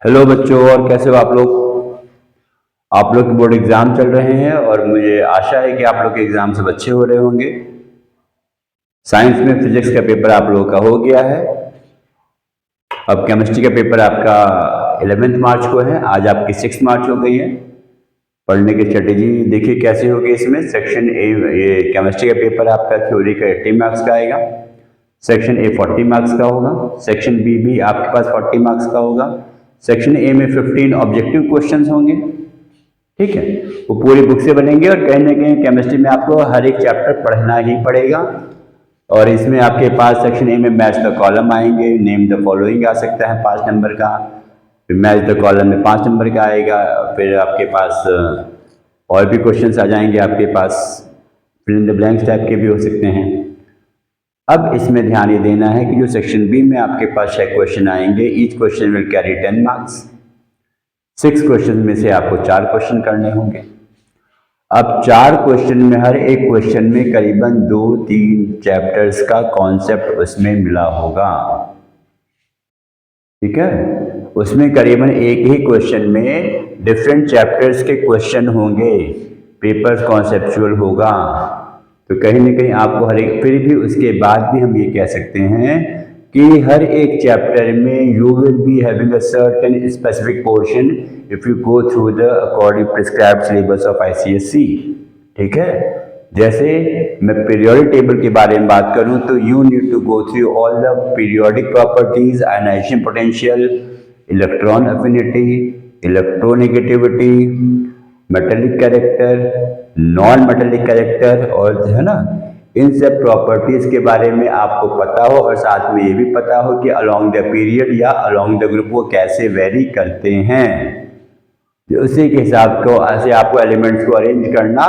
Hello बच्चों, और कैसे हो आप लोग। आप लोग के बोर्ड एग्जाम चल रहे हैं और मुझे आशा है कि आप लोग के एग्जाम सब अच्छे हो रहे होंगे। साइंस में फिजिक्स का पेपर आप लोगों का हो गया है। अब केमिस्ट्री का पेपर आपका 11 मार्च को है, आज आपकी 6 मार्च हो गई है। पढ़ने की स्ट्रेटेजी देखिए कैसे होगी। इसमें सेक्शन ए, ये केमिस्ट्री का पेपर आपका थ्योरी का 80 मार्क्स का आएगा। सेक्शन ए 40 मार्क्स का होगा। सेक्शन बी भी आपके पास 40 मार्क्स का होगा। सेक्शन ए में 15 ऑब्जेक्टिव क्वेश्चंस होंगे, ठीक है। वो पूरी बुक से बनेंगे और कहीं ना कहीं केमिस्ट्री में आपको हर एक चैप्टर पढ़ना ही पड़ेगा। और इसमें आपके पास सेक्शन ए में मैच द कॉलम आएंगे, नेम द फॉलोइंग आ सकता है 5 नंबर का, फिर मैच द कॉलम में 5 नंबर का आएगा। फिर आपके पास और भी क्वेश्चंस आ जाएंगे आपके पास, fill in the blanks type के भी हो सकते हैं। अब इसमें ध्यान ये देना है कि जो सेक्शन बी में आपके पास 6 क्वेश्चन आएंगे, each question will carry 10 marks. 6 question में से आपको 4 क्वेश्चन करने होंगे। अब 4 क्वेश्चन में हर एक क्वेश्चन में करीबन 2-3 चैप्टर्स का कॉन्सेप्ट उसमें मिला होगा, ठीक है। उसमें करीबन एक ही क्वेश्चन में डिफरेंट चैप्टर्स के क्वेश्चन होंगे, पेपर कॉन्सेप्चुअल होगा। तो कहीं ना कहीं आपको हर एक, फिर भी उसके बाद भी हम ये कह सकते हैं कि हर एक चैप्टर में you will be having a certain specific portion if you go through the according prescribed syllabus of ICSE, ठीक है। जैसे मैं पीरियोडिक टेबल के बारे में बात करूं तो you need to go through all the periodic properties, ionisation potential, electron affinity, electronegativity, metallic character, non metallic character, और है ना, इन सब प्रॉपर्टीज के बारे में आपको पता हो और साथ में ये भी पता हो कि अलोंग द पीरियड या अलोंग द ग्रुप वो कैसे वेरी करते हैं। तो उसी के हिसाब को ऐसे आपको एलिमेंट्स को अरेंज करना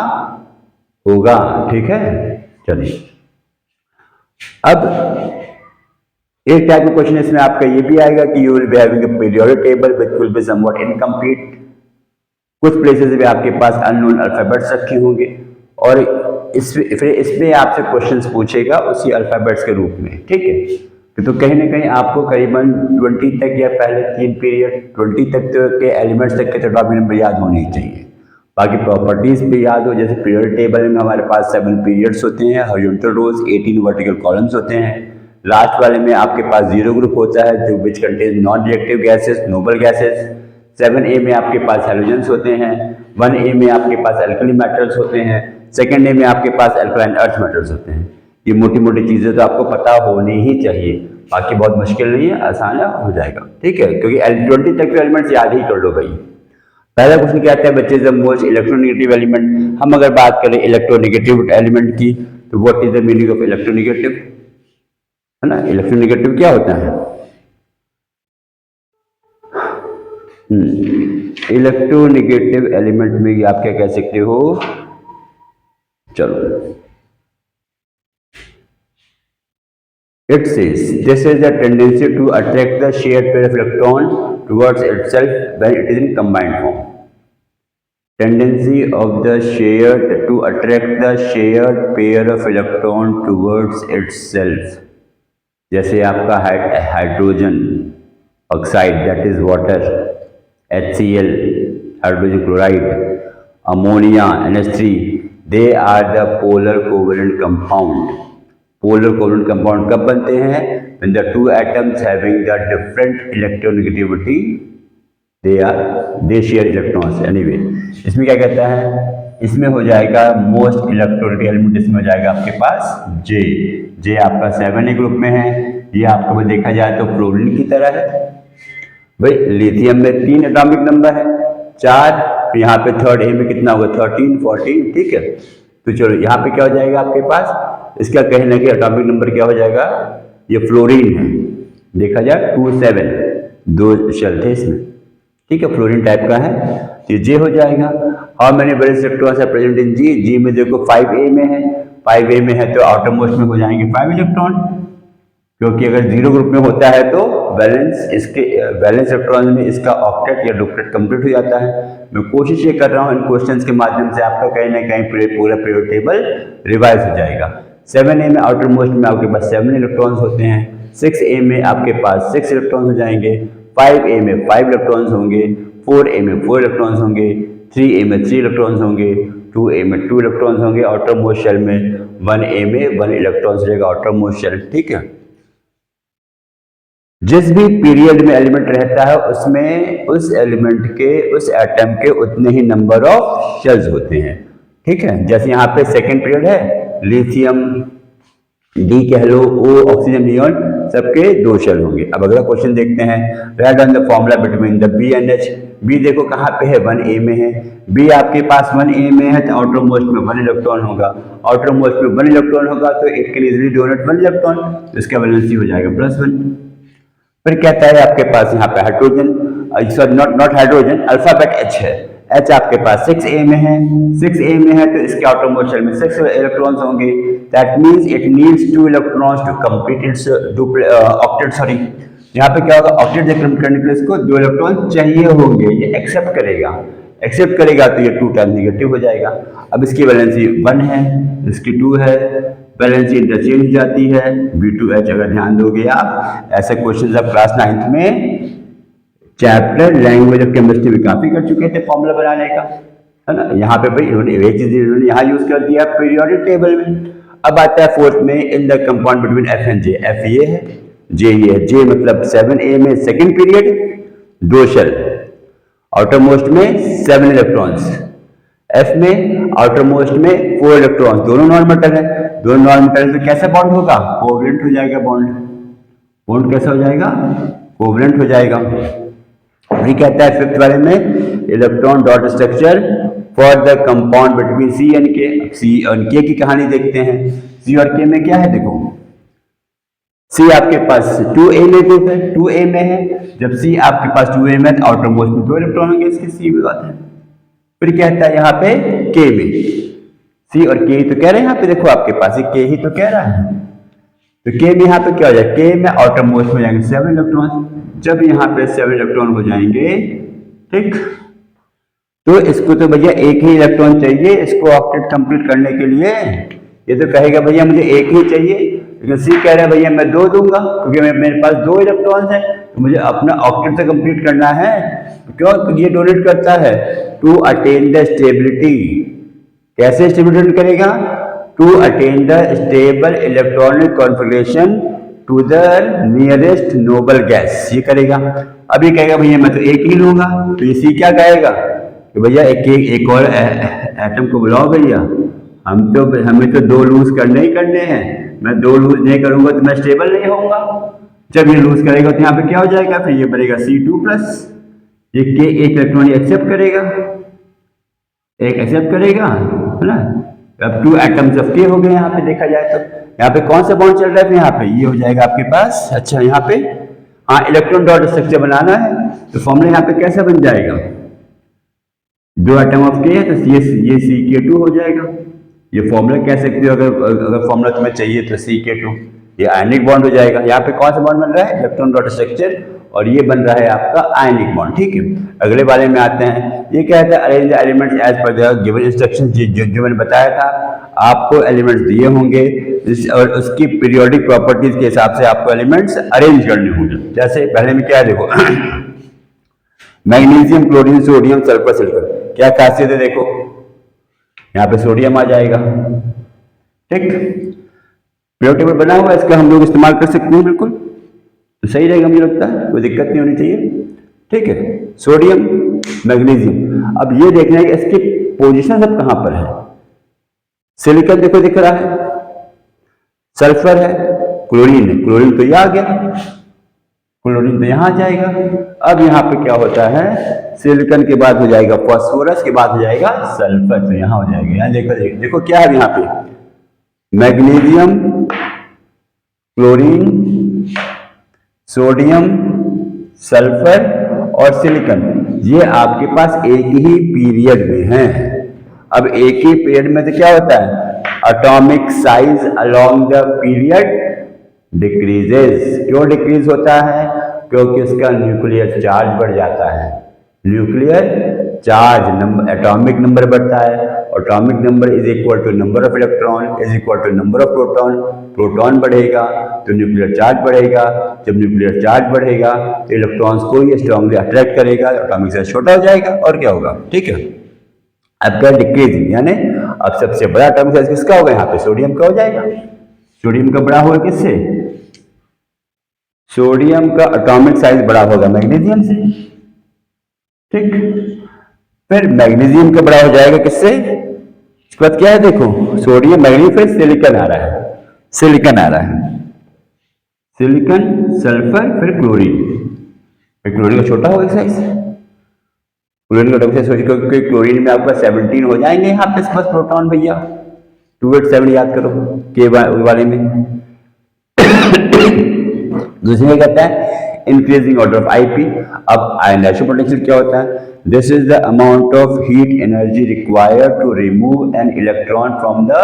होगा, ठीक है। चलिए, अब एक टाइप का क्वेश्चन इसमें आपका ये भी आएगा कि you will be having a periodic table which will be somewhat incomplete. कुछ प्लेसेस में आपके पास अननोन अल्फाबेट्स रखे होंगे और फिर इसमें आपसे क्वेश्चंस पूछेगा उसी अल्फाबेट्स के रूप में, ठीक है। तो कहीं ना कहीं आपको करीबन 20 तक या पहले 3 पीरियड 20 तक के एलिमेंट्स तक के तो टॉपिक नंबर याद होने ही चाहिए। बाकी प्रॉपर्टीज भी याद हो, जैसे पीरियड टेबल में हमारे पास 7 पीरियड्स होते हैं, हॉरिजॉन्टल रोज, 18 वर्टिकल कॉलम्स होते हैं। लास्ट वाले में आपके पास 0 ग्रुप होता है जो which contain non reactive gases, noble gases. 7A में आपके पास हैलोजेंस होते हैं। 1A में आपके पास एल्कली मेटल्स होते हैं। 2nd A में आपके पास एल्कलाइन अर्थ मेटल्स होते हैं। ये मोटी मोटी चीजें तो आपको पता होनी ही चाहिए, बाकी बहुत मुश्किल नहीं है, आसान हो जाएगा, ठीक है। क्योंकि 20 तक के एलिमेंट्स याद ही कर लो भाई। पहला क्वेश्चन क्या आता है बच्चे, द मोस्ट इलेक्ट्रोनेगेटिव एलिमेंट। हम अगर बात करें इलेक्ट्रोनेगेटिव एलिमेंट की तो what is the meaning of electronegative, है ना। इलेक्ट्रोनेगेटिव क्या होता है? इलेक्ट्रोनेगेटिव एलिमेंट में आप क्या कह सकते हो, चलो, it says this is a tendency to attract the shared pair of electron towards itself when it is in combined form. Tendency of the shared to attract the shared pair of electron towards itself, जैसे आपका hydrogen oxide that is water, HCl hydrogen chloride, ammonia NH3, they are the polar covalent compound. Polar covalent compound कब बनते हैं? when the two atoms having the different electronegativity they share electrons anyway। इसमें क्या कहता है, इसमें हो जाएगा मोस्ट इलेक्ट्रोनेगेटिव एलिमेंट, इसमें हो जाएगा आपके पास जे आपका 7A ग्रुप में है। ये आपका देखा जाए तो फ्लोरीन की तरह है भाई। लिथियम में 3 एटॉमिक नंबर है, 4, यहाँ पे 3rd A में कितना होगा 13, 14, ठीक है। तो चलो यहाँ पे क्या हो जाएगा आपके पास, इसका कहने के एटॉमिक नंबर क्या हो जाएगा, ये फ्लोरीन है, देखा जाए 27, 2 शेल थे इसमें, ठीक है, फ्लोरीन टाइप का है। ये जे हो जाएगा। How many valence electrons are present in G में देखो 5A में है, 5A में है तो आउटर मोस्ट में हो जाएंगे 5 इलेक्ट्रॉन, क्योंकि अगर 0 ग्रुप में होता है तो वैलेंस इलेक्ट्रॉन में इसका ऑक्टेट या डुप्लेट कंप्लीट हो जाता है। मैं कोशिश ये कर रहा हूँ इन क्वेश्चंस के माध्यम से आपका कहीं ना कहीं पूरा पीरियड टेबल रिवाइज हो जाएगा। 7A में आउटर मोस्ट में आपके पास 7 इलेक्ट्रॉन्स होते हैं। 6A में आपके पास 6 इलेक्ट्रॉन्स हो जाएंगे। 5a में 5 इलेक्ट्रॉन्स होंगे, 4a में 4 इलेक्ट्रॉन्स होंगे, 3a में 3 इलेक्ट्रॉन्स होंगे, 2a में 2 इलेक्ट्रॉन्स होंगे, आउटर मोस्ट शेल में 1a में 1 इलेक्ट्रॉन्स रहेगा आउटर मोस्ट शेल। ठीक है, जिस भी पीरियड में एलिमेंट रहता है उसमें उस एलिमेंट के उस एटम के उतने ही नंबर ऑफ शेल्स होते हैं। ठीक है, जैसे यहाँ पे सेकेंड पीरियड है, लिथियम डी कह लो, ओ ऑक्सीजन नियॉन, सबके 2 शेल होंगे। अब अगला क्वेश्चन देखते हैं, right on the formula between the B and H. B देखो कहाँ पे है, 1a में है। बी आपके पास 1a में है तो आउटर मोस्ट में 1 इलेक्ट्रॉन होगा, आउटर मोस्ट में 1 इलेक्ट्रॉन होगा तो it can easily donate 1 electron, तो इसका वैलेंसी हो जाएगा +1। फिर कहता है आपके पास यहाँ पे hydrogen, not hydrogen, alphabet H है। H आपके पास 6a में है, 6a में है तो इसके आउटर मोस्ट शेल में 6 इलेक्ट्रॉन्स होंगे। That means it needs 2 electrons to complete its octet. Sorry, यहाँ पे क्या होगा, ऑक्टेट कंप्लीट करने के लिए इसको 2 इलेक्ट्रॉन चाहिए होंगे। ये एक्सेप्ट करेगा तो ये 2 टाइम नेगेटिव हो जाएगा। अब इसकी वैलेंसी 1 है, इसकी 2 है, वैलेंसी इंटरचेंज हो जाती है, B2H। अगर ध्यान दोगे आप, ऐसे क्वेश्चन आप क्लास 9th में चैप्टर लैंग्वेज ऑफ केमिस्ट्री में काफी कर चुके थे फॉर्मूला बनाने का, है ना। यहाँ पे भाई इन्होंने वही चीज इन्होंने यहाँ यूज कर दिया पीरियोडिक टेबल में। अब आता है फोर्थ में, in the compound between F and J। F ये है, J ये है। J मतलब 7a में second period 2 shell, outermost में 7 इलेक्ट्रॉन्स, F में आउटर मोस्ट में 4 इलेक्ट्रॉन्स, दोनों नॉन मेटल है। दोनों नॉन मेटल तो कैसा बॉन्ड होगा, कोवलेंट हो जाएगा। बॉन्ड कैसा हो जाएगा, कोवलेंट हो जाएगा। अभी कहता है फिफ्थ वाले में, electron dot structure for the compound between C and K। C और K की कहानी देखते हैं। C और K में क्या है, देखो C आपके पास 2a में ग्रुप है, 2a में है। जब C आपके पास 2a में तो आउटर मोस्ट में 2 इलेक्ट्रॉन होंगे, इसकी C भी बात है। फिर कहता है यहाँ पे K में, C और K तो कह रहे हैं यहाँ पे, देखो आपके पास K ही तो कह रहा है, तो K में यहाँ पे क्या हो जाएगा, K में आउटर मोस्ट में जाएंगे 7 इलेक्ट्रॉन। जब यहाँ पे 7 इलेक्ट्रॉन हो जाएंगे, ठीक, तो इसको तो भैया एक ही इलेक्ट्रॉन चाहिए इसको ऑक्टेट कंप्लीट करने के लिए। ये तो कहेगा भैया मुझे एक ही चाहिए, लेकिन C कह रहा है भैया मैं 2 दूंगा, क्योंकि मेरे पास 2 इलेक्ट्रॉन्स हैं, तो मुझे अपना ऑक्टेट तो कंप्लीट करना है। क्यों, तो ये डोनेट करता है टू अटेन द स्टेबिलिटी। कैसे स्टेबिलिटी करेगा, to attain the stable electronic configuration to the nearest noble gas, ये करेगा। अब ये कहेगा भैया मैं तो एक ही लूंगा, तो ये C क्या कहेगा कि भैया एक और एटम को बुलाओ भैया, हमें तो 2 लूज करने ही करने हैं, मैं 2 लूज नहीं करूंगा तो मैं स्टेबल नहीं होऊंगा। जब ये लूज करेगा तो यहाँ पे क्या हो जाएगा, फिर ये बनेगा C2+, ये K एक इलेक्ट्रॉन एक्सेप्ट करेगा, है ना। अब 2 एटम्स ऑफ K हो गए यहाँ पे देखा जाए तो। यहाँ पे कौन सा बॉन्ड चल रहा है, फिर यहाँ पे ये हो जाएगा आपके पास। अच्छा, यहाँ पे हाँ इलेक्ट्रॉन डॉट स्ट्रक्चर बनाना है, तो फॉर्मूला यहाँ पे कैसा बन जाएगा, 2 एटम ऑफ K है तो ये CK2 हो जाएगा। ये फॉर्मूला कह सकते हो, अगर फॉर्मूला तुम्हें चाहिए तो CK2, ये आयनिक बॉन्ड हो जाएगा। यहाँ पे कौन सा बॉन्ड बन रहा है, इलेक्ट्रॉन डॉट स्ट्रक्चर, और ये बन रहा है आपका आयनिक बॉन्ड। ठीक है, अगले बारे में आते हैं। ये कहता है arrange the elements as per the given instructions. जो मैंने बताया था, आपको एलिमेंट्स दिए होंगे और उसकी पीरियोडिक प्रॉपर्टीज के हिसाब से आपको एलिमेंट्स अरेंज करने होंगे। जैसे पहले में क्या है, देखो magnesium, chlorine, sodium, sulphur, silicon, क्या खासियत है, देखो यहाँ पे सोडियम आ जाएगा। ठीक, पीरियोडिक टेबल बना हुआ है, इसका हम लोग इस्तेमाल कर सकते हैं, बिल्कुल तो सही रहेगा, मुझे लगता है कोई दिक्कत नहीं होनी चाहिए। ठीक है, सोडियम, मैग्नीशियम। अब ये देखना है कि इसकी पोजीशन सब कहां पर है। सिलिकॉन देखो दिख रहा है, सल्फर है, क्लोरीन है, क्लोरीन तो ये आ गया, क्लोरीन तो यहां आ जाएगा। अब यहाँ पे क्या होता है, सिलिकॉन के बाद हो जाएगा फास्फोरस, के बाद हो जाएगा सल्फर, तो यहाँ हो जाएगा। यहाँ देखो क्या है यहाँ पे, मैग्नीशियम, क्लोरीन, सोडियम, सल्फर और सिलिकॉन, ये आपके पास एक ही पीरियड में है। अब एक ही पीरियड में तो क्या होता है, atomic size along the period decreases. क्यों डिक्रीज होता है, क्योंकि उसका न्यूक्लियर चार्ज बढ़ जाता है। Nuclear charge number, atomic number बढ़ता है, atomic number is equal to number of electron is equal to number of proton, proton बढ़ेगा तो न्यूक्लियर चार्ज बढ़ेगा, जब न्यूक्लियर चार्ज बढ़ेगा तो इलेक्ट्रॉन्स को ये स्ट्रांगली अट्रैक्ट करेगा, एटॉमिक साइज छोटा हो जाएगा और क्या होगा, ठीक है। अब क्या डिक्रीजिंग, यानी अब सबसे बड़ा एटॉमिक साइज किसका होगा, यहाँ पे सोडियम का हो जाएगा, सोडियम का बड़ा होगा किससे, सोडियम का एटॉमिक साइज बड़ा होगा मैग्नीशियम से, ठीक। फिर मैग्नीशियम का बड़ा हो जाएगा किससे, इसके बाद क्या है देखो, सोडियम मैग्नीशियम फिर सिलिकॉन आ रहा है, सिलिकॉन आ रहा है, सिलिकॉन सल्फर फिर क्लोरीन, फिर क्लोरीन का छोटा होगा साइज, क्लोरीन का एटॉमिक साइज क्योंकि क्लोरीन में आपका 17 हो जाएंगे यहाँ पे बस प्रोटॉन भैया, 287 याद करो के वाले में। दूसरे में कहता है इंक्रीजिंग ऑर्डर ऑफ आईपी। अब आयनाइजेशन पोटेंशियल क्या होता है, this is the amount of heat energy required to remove an electron from the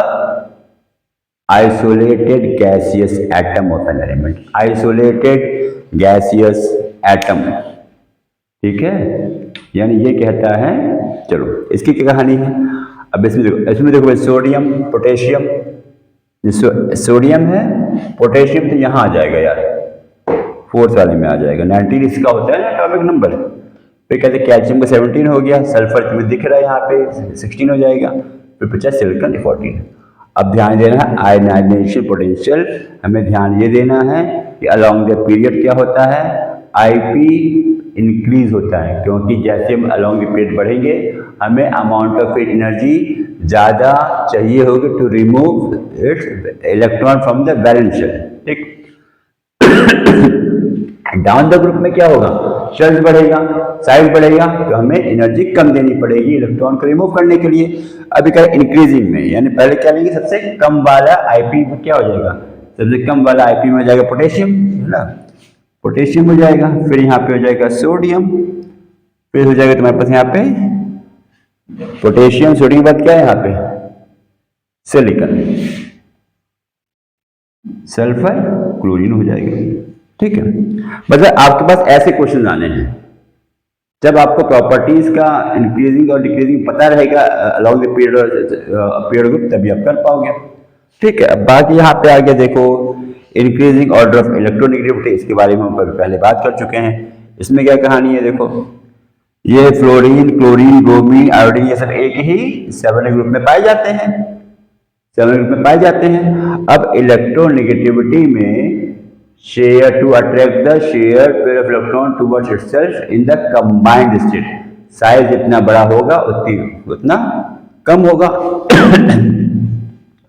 isolated gaseous atom of an element, isolated gaseous atom, ठीक है, यानी ये कहता है। चलो इसकी क्या कहानी है, अब इसमें देखो सोडियम पोटेशियम, सोडियम है पोटेशियम तो यहाँ आ जाएगा यार, फोर्थ वाले में आ जाएगा, 19 इसका होता है ना एटॉमिक नंबर, फिर कहते हैं कैल्शियम का 17 हो गया, सल्फर तुम्हें दिख रहा है यहाँ पे 16 हो जाएगा, फिर बचा सिलिकॉन 14। अब ध्यान देना है आयनाइजेशन पोटेंशियल, हमें ध्यान ये देना है कि अलोंग द पीरियड क्या होता है, आईपी इंक्रीज होता है, क्योंकि जैसे हम अलोंग द पीरियड बढ़ेंगे हमें अमाउंट ऑफ एनर्जी ज़्यादा चाहिए होगी to remove its electron from the valence shell, ठीक। डाउन द ग्रुप में क्या होगा, चार्ज बढ़ेगा, साइज बढ़ेगा, तो हमें एनर्जी कम देनी पड़ेगी इलेक्ट्रॉन को रिमूव करने के लिए। अभी क्या इंक्रीजिंग में, यानी पहले क्या लेंगे, सबसे कम वाला आईपी में क्या हो जाएगा, सबसे कम वाला आईपी में हो जाएगा पोटेशियम, है ना, पोटेशियम हो जाएगा, फिर यहाँ पे हो जाएगा सोडियम, फिर हो जाएगा तुम्हारे पास यहाँ पे पोटेशियम, सोडियम के बाद क्या है यहाँ पे सिलिकॉन, सल्फर क्लोरीन हो जाएगा, ठीक है। मतलब आपके पास ऐसे क्वेश्चन आने हैं, जब आपको प्रॉपर्टीज का इंक्रीजिंग और डिक्रीजिंग पता रहेगा अलोंग द पीरियड ग्रुप, तभी आप कर पाओगे, ठीक है। अब बाकी यहाँ पे आगे देखो इंक्रीजिंग ऑर्डर ऑफ इलेक्ट्रोनेगेटिविटी, इसके बारे में हम पहले बात कर चुके हैं। इसमें क्या कहानी है देखो, ये फ्लोरीन, क्लोरीन, ब्रोमीन, आयोडीन ये सब एक ही 7 ग्रुप में पाए जाते हैं, 7 ग्रुप में पाए जाते हैं। अब इलेक्ट्रोनेगेटिविटी में share to attract the share pair of electron towards itself in the combined state, size जितना बड़ा होगा उतना कम होगा।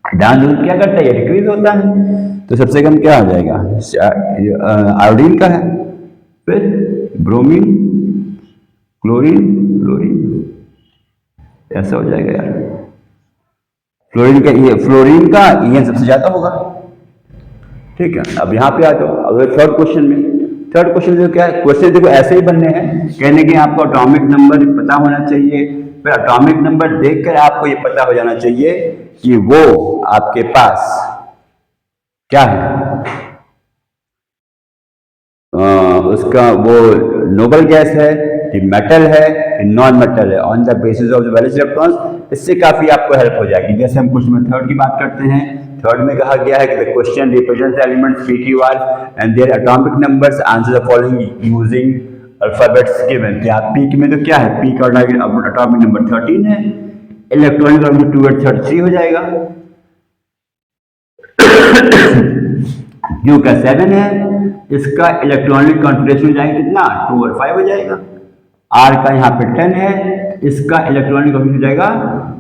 डाउन ग्रुप क्या करता है, डिक्रीज होता है, तो सबसे कम क्या आ जाएगा, आयोडीन का है, फिर ब्रोमीन, क्लोरीन, क्लोरीन ऐसा हो जाएगा यार, फ्लोरीन का ईएन सबसे ज्यादा होगा, ठीक है। अब यहाँ पे आ जाओ, अब थर्ड क्वेश्चन में, थर्ड क्वेश्चन जो क्या है, क्वेश्चन देखो ऐसे ही बनने हैं, कहने के आपको एटॉमिक नंबर पता होना चाहिए, फिर एटॉमिक नंबर देखकर आपको ये पता हो जाना चाहिए कि वो आपके पास क्या है, उसका वो नोबल गैस है कि मेटल है कि नॉन मेटल है, on the basis of the valence electrons. इससे काफी आपको हेल्प हो जाएगी। जैसे हम कुछ में थर्ड की बात करते हैं, थर्ड में कहा गया है कि the question represents elements PQ and their atomic numbers, answer the following using alphabets given. क्या पी में तो क्या है, पी का एटॉमिक नंबर 13 है, इलेक्ट्रॉनिक नंबर 233 हो जाएगा, क्यू का 7 है, इसका इलेक्ट्रॉनिक कॉन्फिगरेशन हो जाएगा कितना 2 और 5 हो जाएगा, आर का यहाँ पे 10 है, इसका इलेक्ट्रॉनिक कॉन्फिगरेशन हो जाएगा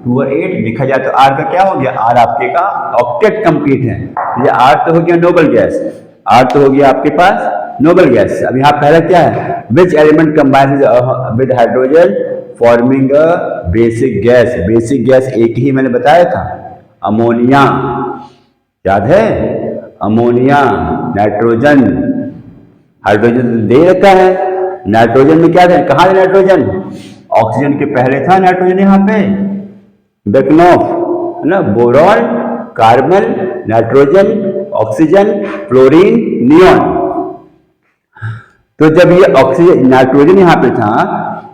2 और 8। लिखा जाए तो आर का क्या हो गया, आर आपके का ऑक्टेट कंप्लीट है, ये आर तो हो गया नोबल गैस, आर तो हो गया आपके पास नोबल गैस। अब यहाँ पहला क्या है, which element combines with hydrogen forming a basic gas. Basic gas एक ही मैंने बताया था, अमोनिया, याद है, अमोनिया, नाइट्रोजन, हाइड्रोजन दे रखा है, नाइट्रोजन में क्या है, कहाँ है नाइट्रोजन, ऑक्सीजन के पहले था नाइट्रोजन यहाँ पे, बेकनॉफ है ना, boron, carbon, nitrogen, oxygen, fluorine, neon. तो जब ये ऑक्सीजन नाइट्रोजन यहाँ पे था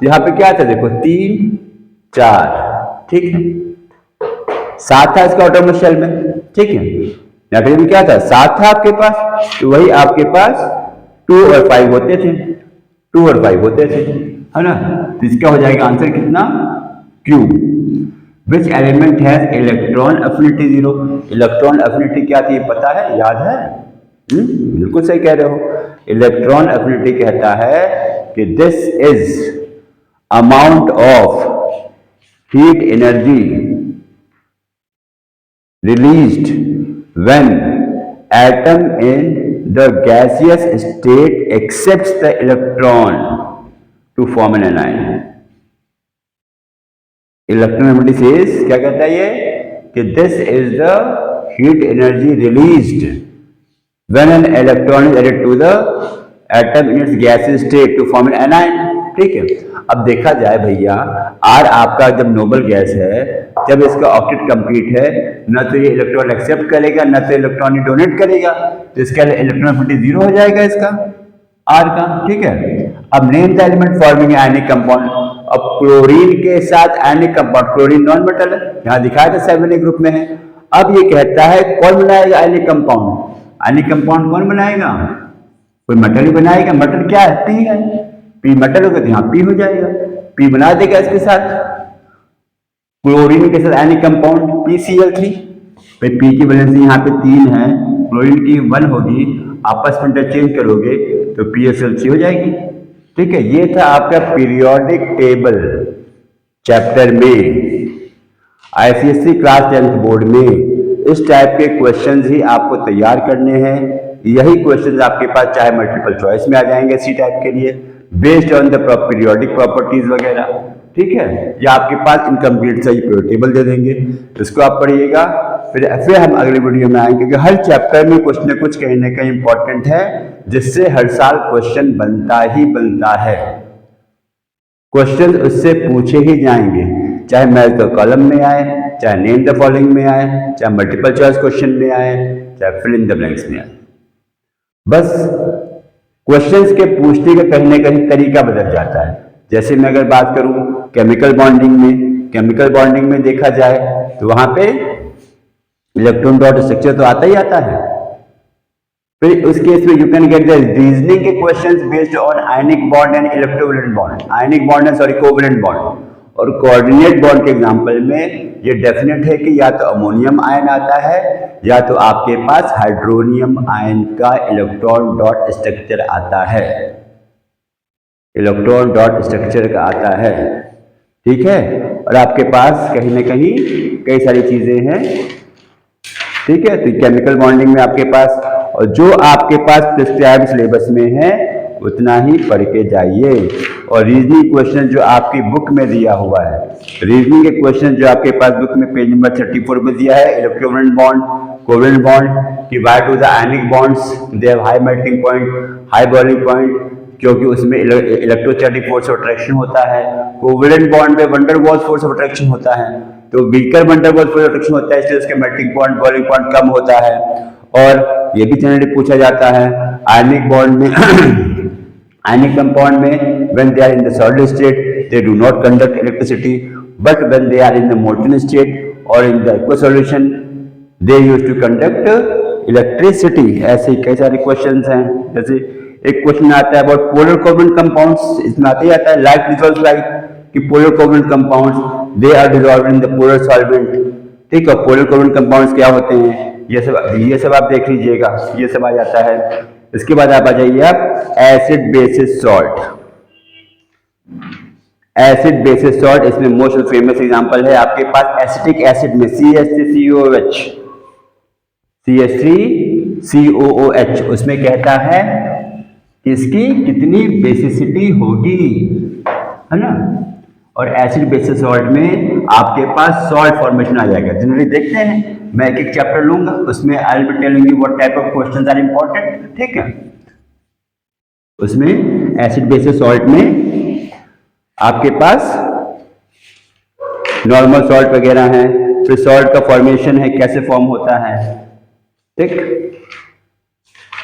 तो यहाँ पे क्या था देखो 3 4, ठीक है, 7 था इसका ऑटोनोमस शेल में, ठीक है। नेटरी में क्या था 7 था आपके पास, तो वही आपके पास 2 और 5 होते थे, 2 और 5 होते थे, है ना। तो इसका हो जाएगा आंसर कितना Q। Which element has electron affinity 0। Electron affinity क्या थी पता है, याद है? बिल्कुल सही कह रहे हो। इलेक्ट्रॉन एफिनिटी कहता है कि this is amount of heat energy released when atom in the gaseous state accepts the electron to form an anion। Electron says क्या कहता है ये कि this is the heat energy released when an electron is added to the atom in its gaseous state to form an anion, ठीक है। अब देखा जाए भैया, आर आपका जब नोबल गैस है, जब इसका ऑक्टेट कंप्लीट है, न तो ये इलेक्ट्रॉन एक्सेप्ट करेगा न तो इलेक्ट्रॉन डोनेट करेगा, तो इसका इलेक्ट्रॉन एफिनिटी 0 हो जाएगा इसका आर का, ठीक है। अब name the element forming ionic compound. अब क्लोरीन के साथ ionic compound, chlorine non metal है, यहाँ दिखाया था 7A ग्रुप में है। अब ये कहता है कौन बनाएगा आयनिक कंपाउंड? आयनिक कंपाउंड कौन बनाएगा? कोई मेटल ही बनाएगा। मेटल क्या है? पी है। पी मेटल होगा तो यहाँ पी हो जाएगा, पी बना देगा इसके साथ, क्लोरीन के साथ आयनिक कंपाउंड PCl3। भाई पी की वैलेंसी यहाँ पे 3 है, क्लोरीन की 1 होगी, आपस में इंटरचेंज करोगे तो PSL3 हो जाएगी, ठीक है। ये था आपका पीरियोडिक टेबल चैप्टर में। ICSE क्लास 10th बोर्ड में इस टाइप के क्वेश्चंस ही आपको तैयार करने हैं। यही क्वेश्चंस आपके पास चाहे मल्टीपल चॉइस में आ जाएंगे इसी टाइप के लिए, based on the periodic properties वगैरह, ठीक है। या आपके पास इनकम्प्लीट सा ही पीरियोडिक टेबल दे देंगे, इसको आप पढ़िएगा। फिर हम अगले वीडियो में आएंगे कि हर चैप्टर में कुछ न कुछ कहीं ना कहीं इंपॉर्टेंट है, जिससे हर साल क्वेश्चन बनता ही बनता है। क्वेश्चन उससे पूछे ही जाएंगे, चाहे मैथ का कॉलम में आए, चाहे नेम द फॉलोइंग में आए, चाहे मल्टीपल चॉइस क्वेश्चन में आए, चाहे फिल इन द ब्लैंक्स में आए। बस क्वेश्चंस के पूछने का कहीं ना कहीं तरीका बदल जाता है। जैसे मैं अगर बात करूं केमिकल बॉन्डिंग में देखा जाए तो वहां पे इलेक्ट्रॉन डॉट स्ट्रक्चर तो आता ही आता है। फिर उस केस में you can get the reasoning के questions based on ionic bond and electrovalent bond, covalent bond. और कोऑर्डिनेट बॉन्ड के एग्जांपल में ये डेफिनेट है कि या तो अमोनियम आयन आता है या तो आपके पास हाइड्रोनियम आयन का इलेक्ट्रॉन डॉट स्ट्रक्चर आता है, इलेक्ट्रॉन डॉट स्ट्रक्चर का आता है, ठीक है। और आपके पास कहीं ना कहीं कई सारी चीजें हैं, ठीक है। तो केमिकल बॉन्डिंग में आपके पास, और जो आपके पास प्रिस्क्राइब सिलेबस में है उतना ही पढ़ के जाइए। और रीजनिंग क्वेश्चन जो आपकी बुक में दिया हुआ है, रीजनिंग के क्वेश्चन जो आपके पास बुक में पेज नंबर 34 पे दिया है, इलेक्ट्रोवैलेंट बॉन्ड, कोवैलेंट बॉन्ड की why to the ionic bonds they have high melting point, high boiling point, क्योंकि उसमें इलेक्ट्रोस्टैटिक फोर्स ऑफ अट्रैक्शन होता है। कोवैलेंट बॉन्ड में van der Waals force of attraction होता है, तो weaker van der Waals force of attraction होता है, इसलिए उसके मेल्टिंग पॉइंट, बॉइलिंग पॉइंट कम होता है। और ये भी जनरली पूछा जाता है आयनिक बॉन्ड में आयनिक कंपाउंड में when they are in the solid state they do not conduct electricity, but when they are in the molten state or in the aqueous solution they used to conduct electricity। ऐसे कई सारे questions हैं। जैसे एक question आता है about polar covalent compounds, इसमें आता ही आता है लाइट डिसॉल्व्स लाइट, कि polar covalent compounds they are dissolved in the polar solvent, ठीक है। पोलर कोवैलेंट कंपाउंड्स क्या होते हैं, ये सब आप देख लीजिएगा, ये सब आ जाता है। इसके बाद आप आ जाइए आप acid basis salt. Acid basis salt, इसमें मोस्ट फेमस एग्जांपल है आपके पास एसिटिक एसिड में CH3COOH, CH3COOH, उसमें कहता है कि इसकी कितनी बेसिसिटी होगी, है ना। और एसिड बेसिस सॉल्ट में आपके पास सॉल्ट फॉर्मेशन आ जाएगा। जनरली देखते हैं, मैं एक एक चैप्टर लूंगा, उसमें I will be telling you what type of questions are important, ठीक है। उसमें एसिड बेसिस सॉल्ट में आपके पास नॉर्मल सॉल्ट वगैरह है, फिर सॉल्ट का फॉर्मेशन है, कैसे फॉर्म होता है, ठीक।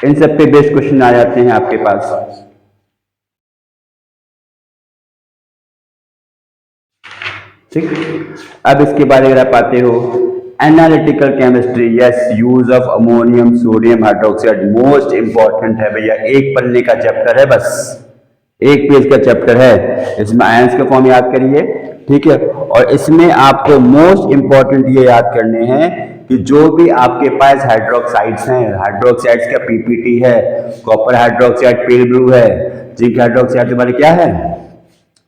इन सब पे बेस्ड क्वेश्चन आ जाते हैं आपके पास। ठीक। अब इसके बाद अगर आप आते हो analytical chemistry, yes, use of ammonium sodium hydroxide most important है भैया, एक पन्ने का चैप्टर है, बस एक पेज का चैप्टर है। इसमें आयंस का फॉर्म याद करिए, ठीक है। और इसमें आपको मोस्ट इंपॉर्टेंट ये याद करने हैं कि जो भी आपके पास हाइड्रोक्साइड्स हैं, हाइड्रोक्साइड्स का पीपीटी है, कॉपर हाइड्रोक्साइड पेल ब्लू है, जिंक हाइड्रोक्साइड तुम्हारे क्या है,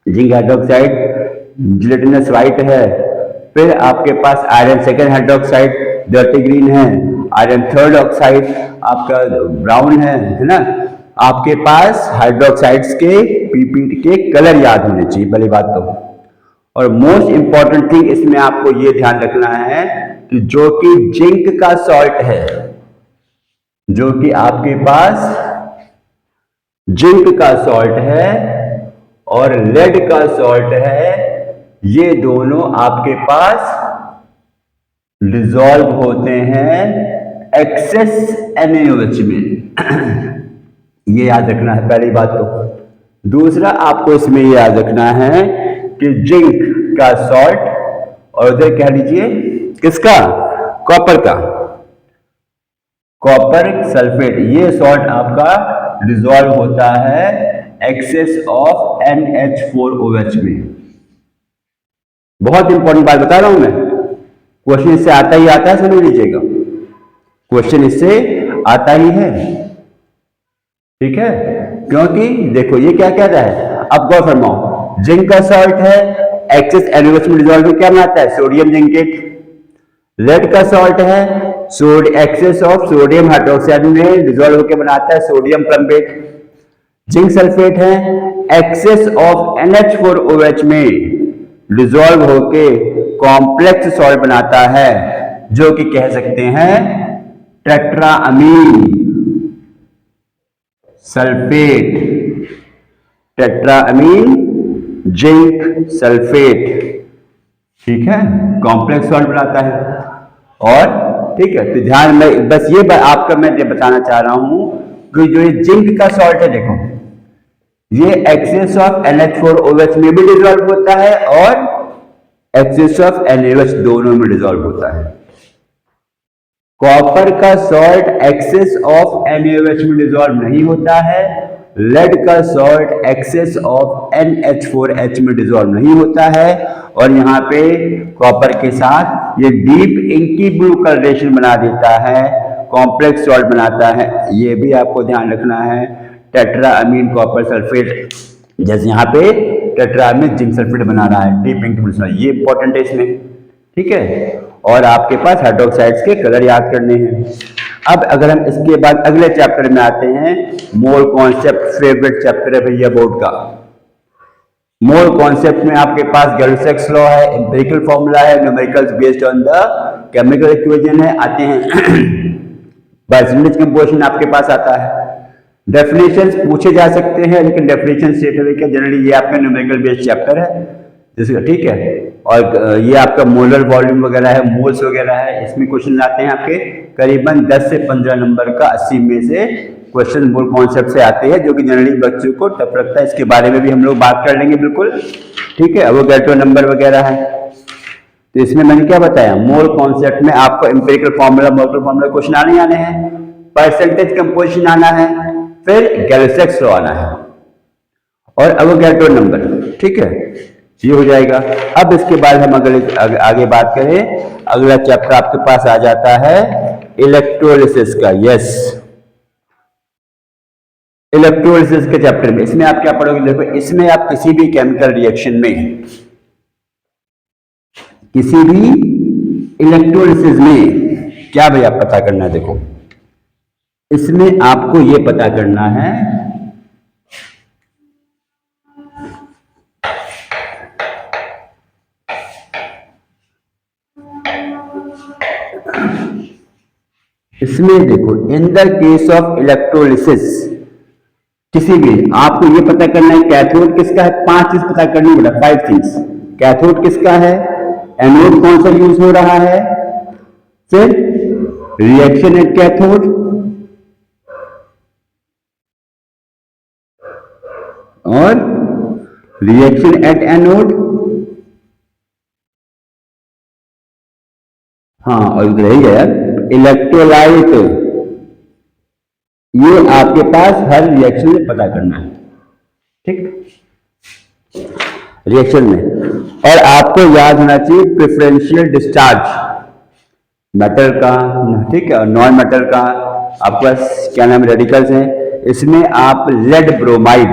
जिंक हाइड्रोक्साइड जिलेटिनस व्हाइट है, फिर आपके पास iron second hydroxide dirty green है, आयरन थर्ड ऑक्साइड आपका ब्राउन है ना। आपके पास हाइड्रोक्साइड्स के पीपीटी के कलर याद होने चाहिए पहली बात तो। और मोस्ट इंपॉर्टेंट थिंग इसमें आपको ये ध्यान रखना है कि जो कि जिंक का सॉल्ट है, जो कि आपके पास जिंक का सॉल्ट है और लेड का सॉल्ट है, ये दोनों आपके पास डिसॉल्व होते हैं एक्सेस NaOH में। ये याद रखना है पहली बात तो। दूसरा आपको इसमें ये याद रखना है कि जिंक का सॉल्ट और उधर कह लीजिए किसका, कॉपर का, कॉपर सल्फेट, ये सॉल्ट आपका डिसॉल्व होता है एक्सेस ऑफ NH4OH में। बहुत इंपॉर्टेंट बात बता रहा हूं मैं, क्वेश्चन इससे आता ही आता है, समझ लीजिएगा, क्वेश्चन इससे आता ही है, ठीक है। क्योंकि देखो ये क्या कह रहा है, अब गौर फरमाओ, जिंक का सॉल्ट है, एक्सेस NaOH में डिसॉल्व क्या बनाता है, सोडियम जिंकेट। लेड का सॉल्ट है, एक्सेस ऑफ सोडियम हाइड्रोक्साइड में डिसॉल्व होकर बनाता है सोडियम प्लम्बेट। जिंक सल्फेट है, एक्सेस ऑफ NH4OH में डिसॉल्व होके कॉम्प्लेक्स सॉल्ट बनाता है, जो कि कह सकते हैं टेट्राअमीन सल्फेट, टेट्राअमीन जिंक सल्फेट, ठीक है, कॉम्प्लेक्स सॉल्ट बनाता है। और ठीक है, तो ध्यान में बस ये आपका मैं बताना चाह रहा हूं कि जो ये जिंक का सॉल्ट है, देखो ये एक्सेस ऑफ NH4OH में भी डिसॉल्व होता है और एक्सेस ऑफ NaOH दोनों में डिसॉल्व होता है। कॉपर का सॉल्ट एक्सेस ऑफ NaOH में डिसॉल्व नहीं होता है, लेड का सॉल्ट एक्सेस ऑफ NH4H में डिसॉल्व नहीं होता है, और यहाँ पे कॉपर के साथ ये डीप इंकी ब्लू कलरेशन बना देता है, कॉम्प्लेक्स सॉल्ट बनाता है। ये भी आपको ध्यान रखना है, टेट्राअमीन कॉपर सल्फेट, जैसे यहाँ पे टेट्राअमीन जिंक सल्फेट बना रहा है, डीप इंकी ब्लू, ये इंपॉर्टेंट है इसमें, ठीक है। और आपके पास हाइड्रोक्साइड्स के कलर याद करने हैं। अब अगर हम इसके बाद अगले चैप्टर में आते हैं, मोल कॉन्सेप्ट, फेवरेट चैप्टर है भैया बोर्ड का। मोल कॉन्सेप्ट में आपके पास गैल्वसैक्स लॉ है, एम्पिरिकल फॉर्मूला है, numericals based on the chemical equation है, आते हैं परसेंटेज कंपोजिशन आपके पास आता है। डेफिनेशंस पूछे जा सकते हैं, लेकिन डेफिनेशन स्टेट है जनरली ये आपका न्यूमेरिकल बेस्ड चैप्टर है, जिसका ठीक है। और ये आपका मोलर वॉल्यूम वगैरह है, मोल्स वगैरह है, इसमें क्वेश्चन आते हैं आपके करीबन 10 से 15 नंबर का 80 में से क्वेश्चन मोल कॉन्सेप्ट से आते हैं, जो कि जनरली बच्चों को टफ लगता है। इसके बारे में भी हम लोग बात कर लेंगे बिल्कुल, ठीक है। अवोगाड्रो नंबर वगैरह है, तो इसमें मैंने क्या बताया, मोल कॉन्सेप्ट में आपको empirical formula, molar formula question आने हैं, परसेंटेज कंपोजिशन आना है, फिर गैल्वसैक्स लॉ आना है और अवोगाड्रो नंबर, ठीक है, ये हो जाएगा। अब इसके बाद हम आगे बात करें, अगला चैप्टर आपके पास आ जाता है इलेक्ट्रोलिसिस का। यस, इलेक्ट्रोलिसिस के चैप्टर में इसमें आप क्या पढ़ोगे, देखो इसमें आप किसी भी केमिकल रिएक्शन में, किसी भी इलेक्ट्रोलिसिस में क्या भैया पता करना है, देखो इसमें आपको ये पता करना है इसमें देखो in the case of electrolysis, किसी भी आपको ये पता करना है कैथोड किसका है, 5 चीज पता करनी है, 5 थिंग्स। कैथोड किसका है, एनोड कौन सा यूज हो रहा है, फिर रिएक्शन एट कैथोड, और रिएक्शन एट एनोड, हाँ, और रह गया इलेक्ट्रोलाइट, ये आपके पास हर रिएक्शन में पता करना है, ठीक, रिएक्शन में। और आपको याद होना चाहिए प्रेफरेंशियल डिस्चार्ज मेटल का, ठीक है, और नॉन मेटल का आपके पास क्या नाम रेडिकल्स हैं। इसमें आप lead bromide,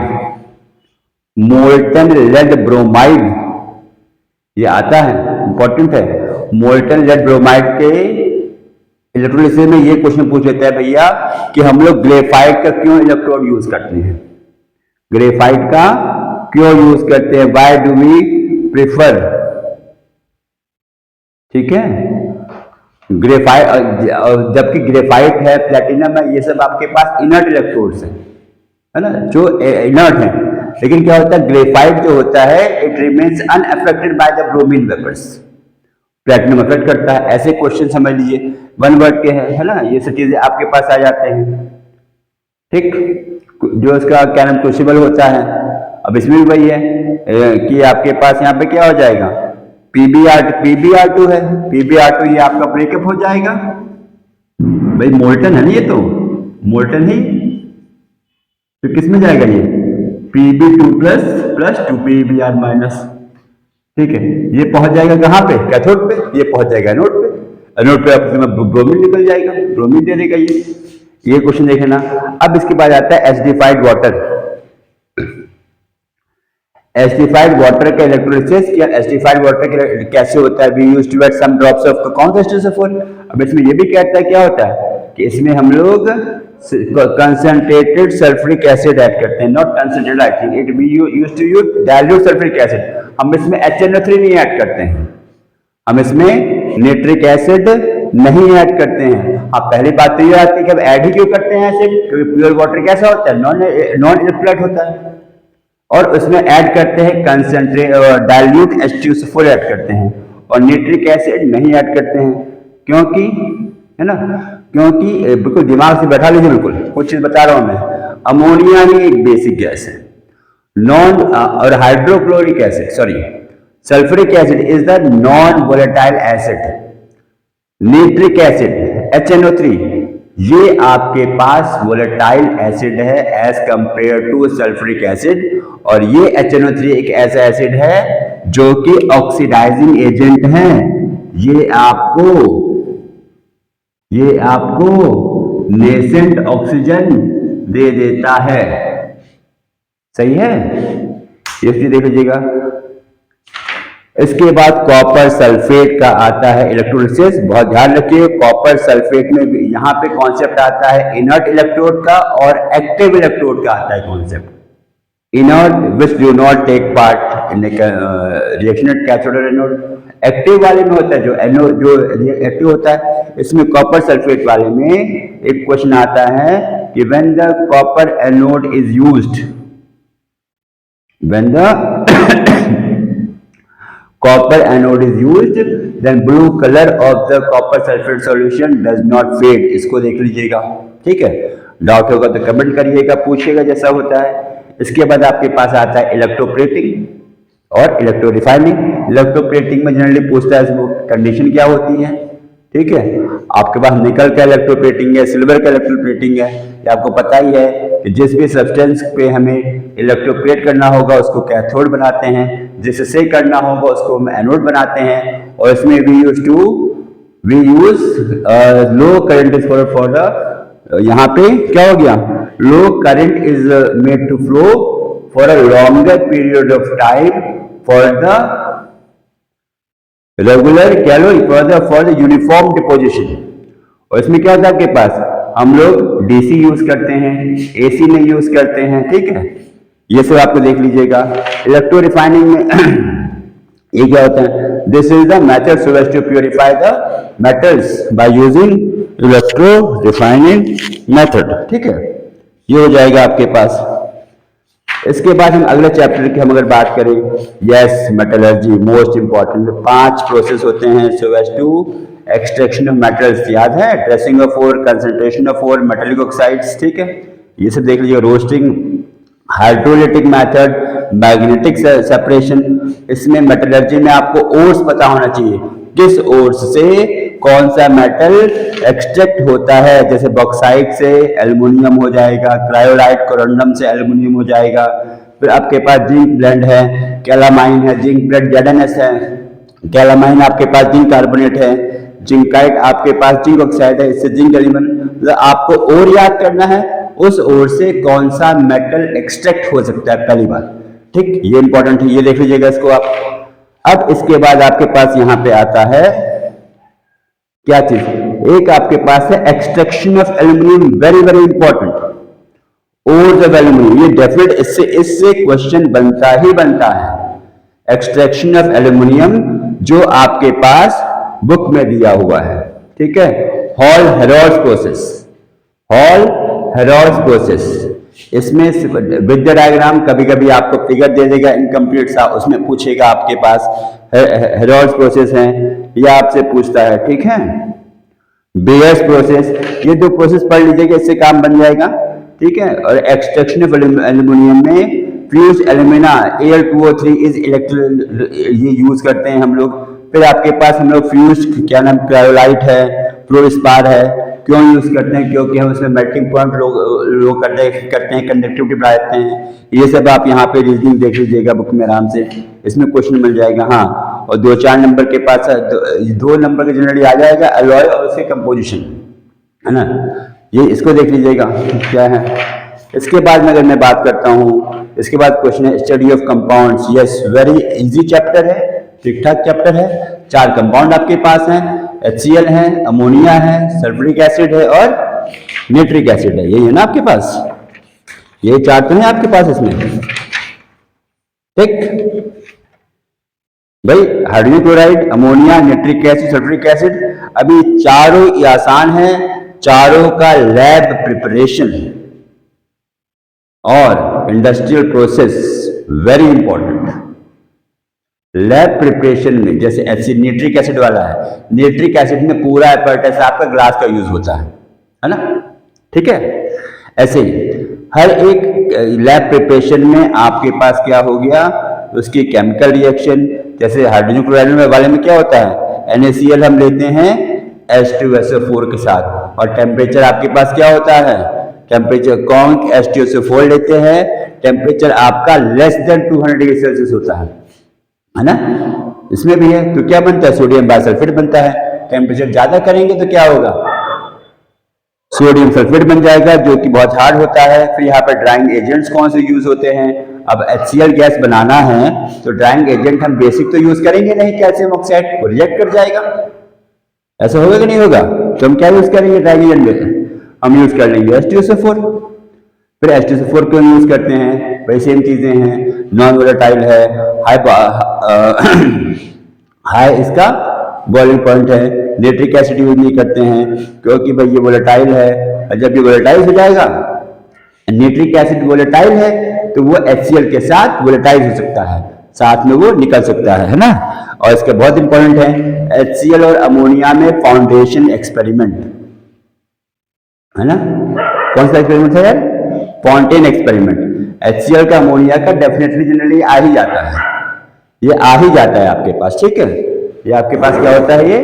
molten lead bromide, ये आता है, इंपॉर्टेंट है। मोल्टन लेड ब्रोमाइड के इलेक्ट्रोलिसिस में ये क्वेश्चन पूछ लेता है भैया कि हम लोग ग्रेफाइट का क्यों इलेक्ट्रोड यूज करते हैं, ग्रेफाइट का क्यों यूज करते हैं, व्हाई डू वी प्रिफर, ठीक है। ग्रेफाइट, जबकि ग्रेफाइट है, प्लेटिनम है, ये सब आपके पास इनर्ट इलेक्ट्रोड्स है ना, जो इनर्ट है। लेकिन क्या होता है, ग्रेफाइट जो होता है it remains unaffected by the bromine vapours, platinum affect करता है। ऐसे क्वेश्चन समझ लीजिए, वन वर्ड के है ना, ये सब चीजें आपके पास आ जाते हैं, ठीक। जो इसका क्या नाम क्रूसिबल होता है, अब इसमें भी वही है कि आपके पास यहाँ पे क्या हो जाएगा, PbR2 है, PbR2 ये आपका ब्रेकअप हो जाएगा भाई, मोल्टन है ना, ये तो मोल्टन ही, तो किस में जाएगा ये Pb2 प्लस 2PbR माइनस, ठीक है। ये पहुंच जाएगा कहाँ पे, कैथोड पे, ये पहुंच जाएगा एनोड पे, एनोड पे अब ब्रोमीन निकल जाएगा, ब्रोमीन दे देगा ये क्वेश्चन देखे ना। अब इसके बाद आता है एसिडिफाइड वाटर, एसिडिफाइड वाटर का इलेक्ट्रोलिसिस या एसिडिफाइड वाटर कैसे होता है, we used to add some drops of concentration. अब इसमें ये भी कहता है क्या होता है कि इसमें हम लोग कंसंट्रेटेड सल्फ्यूरिक एसिड ऐड करते हैं, not concentrated, I think it we used to use dilute sulphuric acid. हम इसमें HNO3 नहीं ऐड करते हैं, हम इसमें नाइट्रिक एसिड नहीं ऐड करते हैं। अब पहली बात तो ये आती है कि अब ऐड ही क्यों करते हैं एसिड, क्योंकि प्योर वाटर कैसा होता है, नॉन इलेक्ट्रोलाइट होता है, और उसमें ऐड करते हैं कंसंट्रेट डाइल्यूट H2SO4 ऐड करते हैं, और नाइट्रिक एसिड नहीं ऐड करते हैं, क्योंकि है ना, क्योंकि बिल्कुल दिमाग से बैठा लीजिए, बिल्कुल कुछ चीज बता रहा हूं मैं। अमोनिया ही एक बेसिक गैस है, नॉन और hydrochloric acid, sorry sulphuric acid is the non volatile acid, nitric acid HNO3 ये आपके पास वोलेटाइल एसिड है as compare to sulphuric acid, और ये HNO3 एक ऐसा एसिड है जो कि ऑक्सीडाइजिंग एजेंट है, ये आपको नेसेंट ऑक्सीजन दे देता है, सही है, ये चीज देख लीजिएगा। इसके बाद कॉपर सल्फेट का आता है इलेक्ट्रोलिसिस, बहुत ध्यान रखिए, कॉपर सल्फेट में भी यहाँ पे कॉन्सेप्ट आता है इनर्ट इलेक्ट्रोड का और एक्टिव इलेक्ट्रोड का आता है concept. Inert which do not take part in reaction at cathode और एनोड, एक्टिव वाले में होता है जो एक्टिव होता है, इसमें कॉपर सल्फेट वाले में एक क्वेश्चन आता है कि when the copper anode is used, when the copper anode is used then blue color of the copper sulfate solution does not fade, इसको देख लीजिएगा, ठीक है। डाउट होगा तो कमेंट करिएगा, पूछिएगा जैसा होता है। इसके बाद आपके पास आता है इलेक्ट्रोप्लेटिंग और इलेक्ट्रो रिफाइनिंग। इलेक्ट्रोप्लेटिंग में जनरली पूछता है कंडीशन क्या होती है, ठीक है। आपके पास निकल का इलेक्ट्रोप्लेटिंग है, सिल्वर का इलेक्ट्रोप्लेटिंग है, ये आपको पता ही है कि जिस भी सब्सटेंस पे हमें इलेक्ट्रोप्लेट करना होगा उसको कैथोड बनाते हैं, जिससे करना होगा उसको हम एनोड बनाते हैं, और इसमें we use low current is for the, यहाँ पे क्या हो गया, low current is made to flow for a longer period of time for the regular calorie for the uniform deposition. और इसमें क्या होता है आपके पास, हम लोग DC यूज करते हैं, AC नहीं यूज करते हैं, ठीक है। ये सब आपको देख लीजिएगा। इलेक्ट्रो रिफाइनिंग में ये क्या होता है, this is the method so as to purify the metals by using electro refining method, ठीक है। ये हो जाएगा आपके पास। इसके बाद हम अगले चैप्टर की हम अगर बात करें, yes metallurgy most important, 5 process होते हैं so as to extraction of metals, याद है, tracing of ore, concentration of ore, metallic oxides, ठीक है। ये सब देख लीजिए, roasting, hydrolytic method, magnetic separation. इसमें मेटलर्जी में आपको ओर्स पता होना चाहिए, किस ओर से कौन सा मेटल एक्सट्रैक्ट होता है। जैसे बॉक्साइट से एल्युमिनियम हो जाएगा, क्रायोलाइट कोरंडम से एल्युमिनियम हो जाएगा। फिर आपके पास जिंक ब्लेंड है, कैलामाइन है, जिंक ब्लेंड ZnS है, कैलामाइन आपके पास जिंक कार्बोनेट है, जिंकाइट आपके पास जिंक ऑक्साइड है, इससे जिंक एलिमेंट। मतलब आपको और याद करना है उस ओर से कौन सा मेटल एक्सट्रैक्ट हो सकता है पहली बार, ठीक, ये इंपॉर्टेंट है, ये देख लीजिएगा इसको आप। अब इसके बाद आपके पास यहां पे आता है क्या चीज, एक आपके पास है extraction of aluminium, very very important, ores of aluminium, ये डेफिनेट इससे क्वेश्चन बनता ही बनता है। एक्सट्रैक्शन ऑफ एल्यूमिनियम जो आपके पास बुक में दिया हुआ है, ठीक है, hall Harold's process, hall Harold's process. इसमें विद द डायग्राम, कभी कभी आपको फिगर दे देगा इनकम्प्लीट सा, उसमें पूछेगा आपके पास हेरोल्ड्स प्रोसेस है या आपसे पूछता है, ठीक है। बेयर्स प्रोसेस, ये दो प्रोसेस पढ़ लीजिएगा, इससे काम बन जाएगा, ठीक है। और एक्सट्रैक्शन ऑफ एल्यूमिनियम में fuse alumina Al2O3 is electro, ये यूज करते हैं हम लोग। फिर आपके पास हम लोग फ्यूज क्या नाम क्रायोलाइट है, फ्लोरस्पार है, क्यों यूज करते हैं, क्योंकि हम इसमें मेल्टिंग पॉइंट लो करते हैं, कंडक्टिविटी बढ़ाते हैं। ये सब आप यहाँ पे रीजनिंग देख लीजिएगा बुक में आराम से, इसमें क्वेश्चन मिल जाएगा। हाँ, और 2-4 नंबर के पास 2 नंबर के जनरली आ जाएगा अलॉय और उसके कंपोजिशन, है ना, ये इसको देख लीजिएगा क्या है। इसके बाद में अगर मैं बात करता हूँ, इसके बाद क्वेश्चन है study of compounds. Yes, very easy chapter है, ठीक ठाक चैप्टर है। 4 कंपाउंड आपके पास हैं, HCl है, अमोनिया है, सल्फ्यूरिक एसिड है और नाइट्रिक एसिड है, यही है ना आपके पास, ये 4 तो है आपके पास इसमें, ठीक भाई। Hydrogen chloride, ammonia, nitric acid, sulphuric acid, अभी चारों ही आसान है, चारों का लैब प्रिपरेशन और industrial process very important. Lab preparation में जैसे एसिड नाइट्रिक एसिड वाला है, नाइट्रिक एसिड में पूरा एपर्टस आपका ग्लास का यूज होता है ना, ठीक है। ऐसे ही हर एक लैब प्रिपरेशन में आपके पास क्या हो गया, उसकी केमिकल रिएक्शन, जैसे हाइड्रोजन क्लोराइड वाले में क्या होता है, NaCl हम लेते हैं H2SO4 के साथ, और टेम्परेचर आपके पास क्या होता है, टेम्परेचर कौन H2SO4 लेते हैं, टेम्परेचर आपका लेस देन 200 डिग्री सेल्सियस होता है ना। इसमें भी है, तो क्या बनता है, सोडियम बाइसल्फेट बनता है। टेम्परेचर ज्यादा करेंगे तो क्या होगा, सोडियम सल्फेट बन जाएगा, जो कि बहुत हार्ड होता है। फिर यहाँ पर ड्राइंग एजेंट्स कौन से यूज होते हैं, अब HCl गैस बनाना है तो ड्राइंग एजेंट हम बेसिक तो यूज करेंगे नहीं, कैल्शियम ऑक्साइड को रिजेक्ट कर जाएगा, ऐसा होगा कि नहीं होगा, तो हम क्या यूज करेंगे ड्राइंग एजेंट में, हम यूज कर लेंगे H2SO4। फिर H2SO4 क्यों यूज करते हैं, भाई सेम चीजें हैं, नॉन वोलेटाइल है, हाई इसका बॉइलिंग पॉइंट है। नाइट्रिक एसिड यूज नहीं करते हैं क्योंकि भाई ये वोलेटाइल है, और जब ये वोलेटाइल हो जाएगा, नाइट्रिक एसिड वोलेटाइल है, तो वो HCl के साथ वोलेटाइल हो सकता है, साथ में वो निकल सकता है ना। और इसके बहुत इंपॉर्टेंट है HCl और अमोनिया में फाउंडेशन एक्सपेरिमेंट, है ना। कौन सा एक्सपेरिमेंट है यार, फाउंटेन एक्सपेरिमेंट। HCl का अमोनिया का डेफिनेटली जनरली आ ही जाता है, ये आ ही जाता है आपके पास, ठीक है, ये आपके पास क्या होता है, ये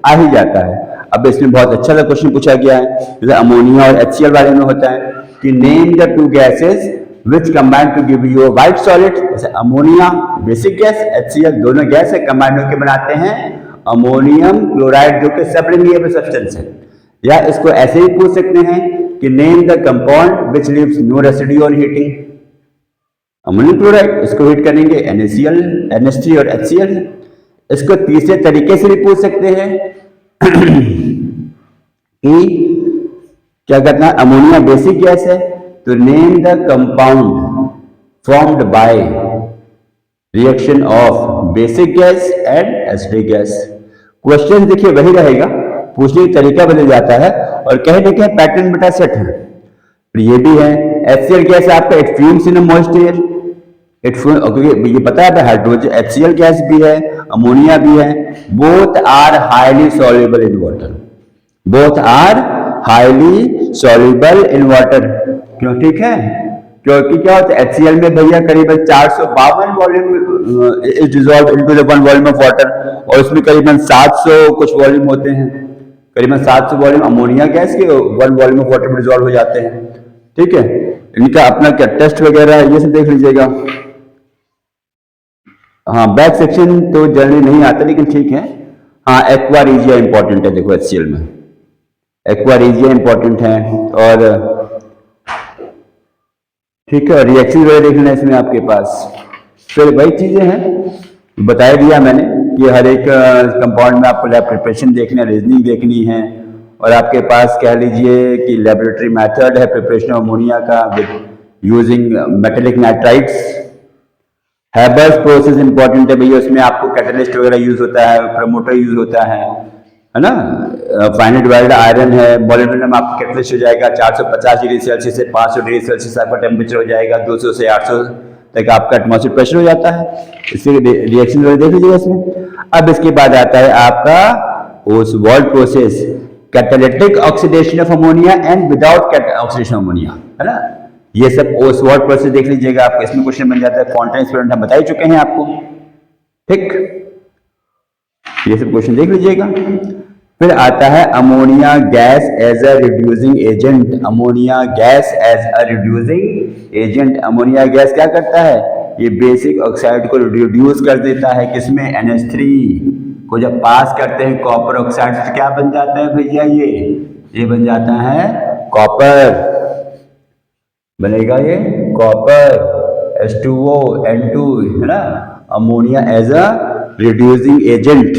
आ ही जाता है। अब इसमें बहुत अच्छा सा क्वेश्चन पूछा गया है, जैसे अमोनिया और HCl वाले में होता है कि name the 2 gases which combine to give you white solid. जैसे अमोनिया बेसिक गैस, HCl दोनों गैस है, कंबाइन होकर बनाते हैं अमोनियम क्लोराइड, जो कि सब्लिमेबल सब्सटेंस है। या इसको ऐसे ही पूछ सकते हैं कि name the compound which leaves no residue on heating. Ammonium chloride, इसको हीट करेंगे NaCl, NH3 और HCl। इसको तीसरे तरीके से भी पूछ सकते हैं कि क्या कहना है, अमोनिया बेसिक गैस है तो name the compound formed by reaction of basic gas and acidic gas. Question देखिए वही रहेगा, पूछने का तरीका बदल जाता है और कहने के पैटर्न बेटा सेट है। ये भी है HCl गैस आपका it fumes in a moist air, क्योंकि ये पता है हाइड्रोजन HCl गैस भी है, अमोनिया भी है, both are highly soluble in water, both are highly soluble in water, क्यों, ठीक है। क्योंकि क्या होता है HCl में भैया करीबन 452 volume is dissolve into the 1 volume of water, और उसमें करीबन 700 कुछ वॉल्यूम होते हैं, करीबन 700 वॉल्यूम अमोनिया गैस के 1 वॉल्यूम ऑफ वाटर में डिसॉल्व हो जाते हैं। ठीक है, इनका अपना क्या टेस्ट वगैरह ये सब देख लीजिएगा। हाँ, बैक सेक्शन तो जनरली नहीं आता, लेकिन ठीक है। हाँ, एक्वा रीजिया इंपॉर्टेंट है, देखो HCl में एक्वा रीजिया इंपॉर्टेंट है, और ठीक है, रिएक्शन वगैरह देख लेना इसमें आपके पास। फिर वही चीजें हैं, बता दिया मैंने कि हर एक कंपाउंड में आपको लैब प्रिपरेशन देखना है, रीजनिंग देखनी है, और आपके पास कह लीजिए कि लेबोरेटरी मेथड है प्रिपरेशन ऑफ अमोनिया का with using metallic nitrides. Haber's process important है भैया, उसमें आपको कैटलिस्ट वगैरह यूज होता है, प्रमोटर यूज होता है ना। फाइनल डिवाइडेड आयरन है, मॉलिब्डेनम आपका कैटलिस्ट हो जाएगा, 450 डिग्री सेल्सियस से 500 डिग्री सेल्सियस आपका टेम्परेचर हो जाएगा, 200 से 800 तक आपका एटमॉस्फेयर प्रेशर हो जाता है। इससे रिएक्शन वगैरह देख लीजिएगा इसमें। अब इसके बाद आता है आपका Oswald process, catalytic oxidation of ammonia and without oxidation of ammonia, है ना। ये सब ओसवाल्ड प्रोसेस देख लीजिएगा, आपको इसमें क्वेश्चन बन जाता है। फॉन्टेन एक्सपेरिमेंट हम बता ही चुके हैं आपको, ठीक, ये सब क्वेश्चन देख लीजिएगा। फिर आता है ammonia gas as a reducing agent. Ammonia gas as a reducing agent, ammonia gas क्या करता है, ये बेसिक ऑक्साइड को रिड्यूस कर देता है, किसमें, NH3 को जब पास करते हैं कॉपर ऑक्साइड से क्या बन जाता है भैया, ये बन जाता है कॉपर, बनेगा ये कॉपर H2O N2, है ना। Ammonia as a reducing agent,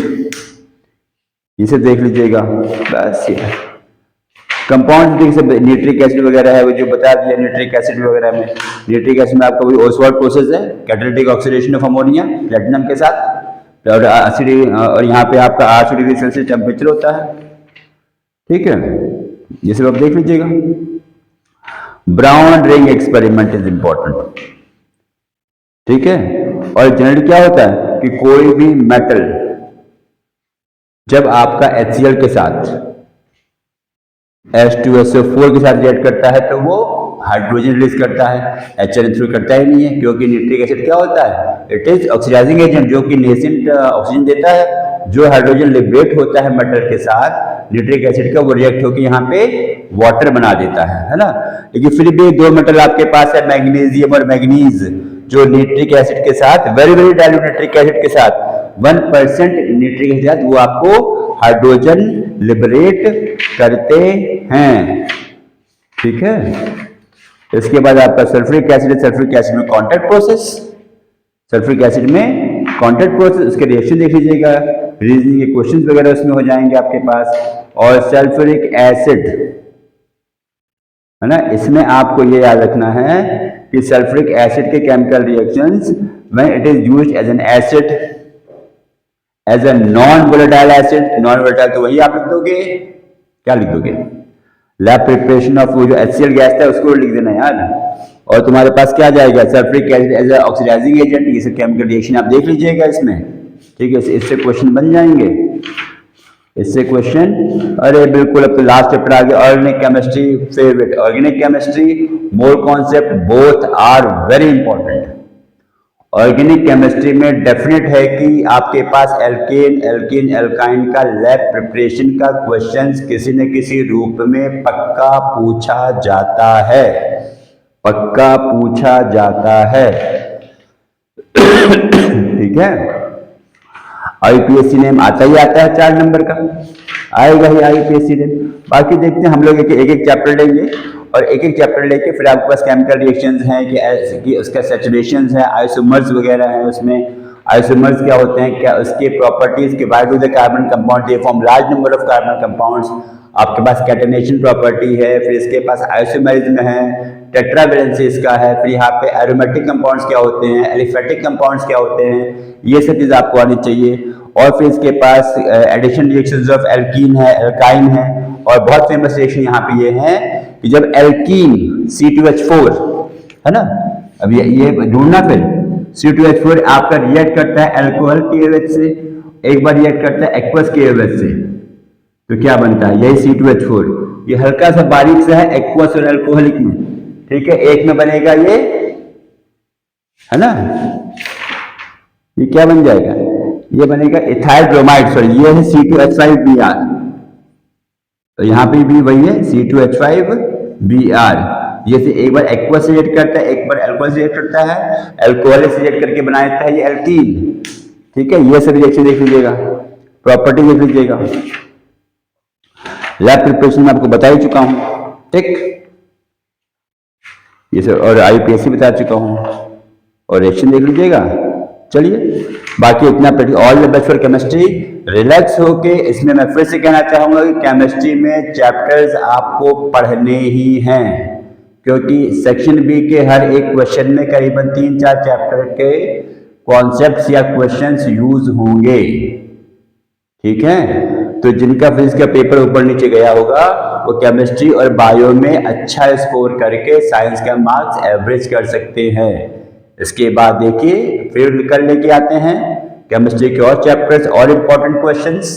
इसे देख लीजिएगा बस। ये कंपाउंड देखिए, नाइट्रिक एसिड वगैरह है वो जो बता दिया, नाइट्रिक एसिड वगैरह में, नाइट्रिक एसिड में आपका वही ओसवाल्ड प्रोसेस है, catalytic oxidation of ammonia platinum के साथ, और एसिड, और यहाँ पे आपका 800 डिग्री सेल्सियस टेम्परेचर होता है। ठीक है, ये सब आप देख लीजिएगा। Brown ring experiment is important, ठीक है। और जनरली क्या होता है कि कोई भी मेटल जब आपका HCl के साथ H2SO4 के साथ रिएक्ट करता है तो वो हाइड्रोजन रिलीज करता है, HNO3 करता ही नहीं है, क्योंकि नाइट्रिक एसिड क्या होता है, इट इज ऑक्सीडाइजिंग एजेंट, जो कि नेसेंट ऑक्सीजन देता है। जो हाइड्रोजन लिबरेट होता है मेटल के साथ नाइट्रिक एसिड का, वो रिएक्ट होकर यहाँ पे वाटर बना देता है ना। लेकिन फिर भी दो मेटल आपके पास है, मैग्नीशियम और मैग्नीज, जो नाइट्रिक एसिड के साथ very very dilute nitric acid के साथ 1% नाइट्रिक एसिड के साथ वो आपको हाइड्रोजन लिबरेट करते हैं, ठीक है। इसके बाद आपका सल्फ्यूरिक एसिड है, सल्फ्यूरिक एसिड में कॉन्टैक्ट प्रोसेस, सल्फ्यूरिक एसिड में कॉन्टैक्ट प्रोसेस, उसके रिएक्शन देख लीजिएगा, रीजनिंग के क्वेश्चंस वगैरह उसमें हो जाएंगे आपके पास। और सल्फ्यूरिक एसिड, है ना, इसमें आपको ये याद रखना है कि सल्फ्यूरिक एसिड के chemical reactions when it is used as an acid, as a non volatile acid, non volatile तो वही आप लिख दोगे, क्या लिख दोगे, लैब प्रिपरेशन ऑफ जो HCl गैस था उसको लिख देना यार। और तुम्हारे पास क्या जाएगा, sulphuric acid as a oxidising agent, ये सब केमिकल रिएक्शन आप देख लीजिएगा इसमें, ठीक है। इससे क्वेश्चन बन जाएंगे, इससे क्वेश्चन, अरे बिल्कुल। अब तो लास्ट चैप्टर आ गया, organic chemistry favourite, organic chemistry more concept both are very important. Organic chemistry में डेफिनेट है कि आपके पास एल्केन, एल्कीन, एल्काइन का लैब प्रिपरेशन का क्वेश्चंस किसी न किसी रूप में पक्का पूछा जाता है, पक्का पूछा जाता है, ठीक है। IUPAC नेम आता ही आता है, 4 नंबर का आएगा ही IUPAC नेम। बाकी देखते हैं हम लोग एक एक चैप्टर लेंगे, और एक एक चैप्टर लेके फिर आपके पास केमिकल रिएक्शंस हैं कि उसका सैचुरेशंस है, आइसोमर्स वगैरह हैं उसमें। आइसोमर्स क्या होते हैं, क्या उसके प्रॉपर्टीज के, why do the carbon compound they form large number of carbon compounds. आपके पास कैटेनेशन प्रॉपर्टी है, फिर इसके पास आइसोमेरिज्म है, टेट्रावैलेंसी इसका है, फिर यहाँ पे एरोमेटिक कंपाउंड्स क्या होते हैं, एलिफेटिक कंपाउंड्स क्या होते हैं, ये सब चीज़ आपको आनी चाहिए। और फिर इसके पास एडिशन रिएक्शंस ऑफ एल्कीन है, एल्काइन है, और बहुत फेमस रिएक्शन यहाँ पे ये है कि जब एल्कीन C2H4, है ना, अब ये ढूंढना, फिर C2H4 आपका रिएक्ट करता है अल्कोहल KOH से, एक बार रिएक्ट करता है एक्वस KOH से, तो क्या बनता है, यही C2H4। ये हल्का सा बारीक सा है एक्वस और अल्कोहलिक में, ठीक है, एक में बनेगा ये, है ना, ये क्या बन जाएगा, ये बनेगा इथाइल ब्रोमाइड, सॉरी ये है C2H5Br, तो यहाँ पे भी वही है C2H5Br। ये से एक बार एक्वा से रिएक्ट करता है, एक बार अल्कोहल से रिएक्ट करता है, अल्कोहल से रिएक्ट करके बना देता है ये एल्कीन। ठीक है, ये सब रिएक्शन देख लीजिएगा, प्रॉपर्टी देख लीजिएगा, लैब प्रिपरेशन में आपको बता ही चुका हूं। ठीक, ये सब और IUPAC बता चुका हूं, और रिएक्शन देख लीजिएगा। चलिए, बाकी इतना all the best for chemistry. Relax होके, इसमें मैं फिर से कहना चाहूंगा कि केमिस्ट्री में चैप्टर्स आपको पढ़ने ही हैं, क्योंकि सेक्शन बी के हर एक क्वेश्चन में करीबन 3-4 चैप्टर के कॉन्सेप्ट्स या क्वेश्चंस यूज होंगे। ठीक है, तो जिनका फिजिक्स का पेपर ऊपर नीचे गया होगा वो केमिस्ट्री और बायो में अच्छा स्कोर करके साइंस का मार्क्स एवरेज कर सकते हैं। इसके बाद देखिए फिर निकल लेके आते हैं केमिस्ट्री के और चैप्टर्स और इंपॉर्टेंट क्वेश्चंस,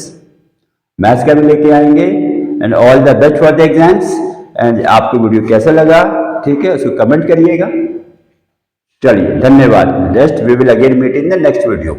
मैथ्स का भी लेके आएंगे। And all the best for the exams. And आपको वीडियो कैसा लगा, ठीक है, उसको कमेंट करिएगा। चलिए, धन्यवाद। Next we will again meet in the next video.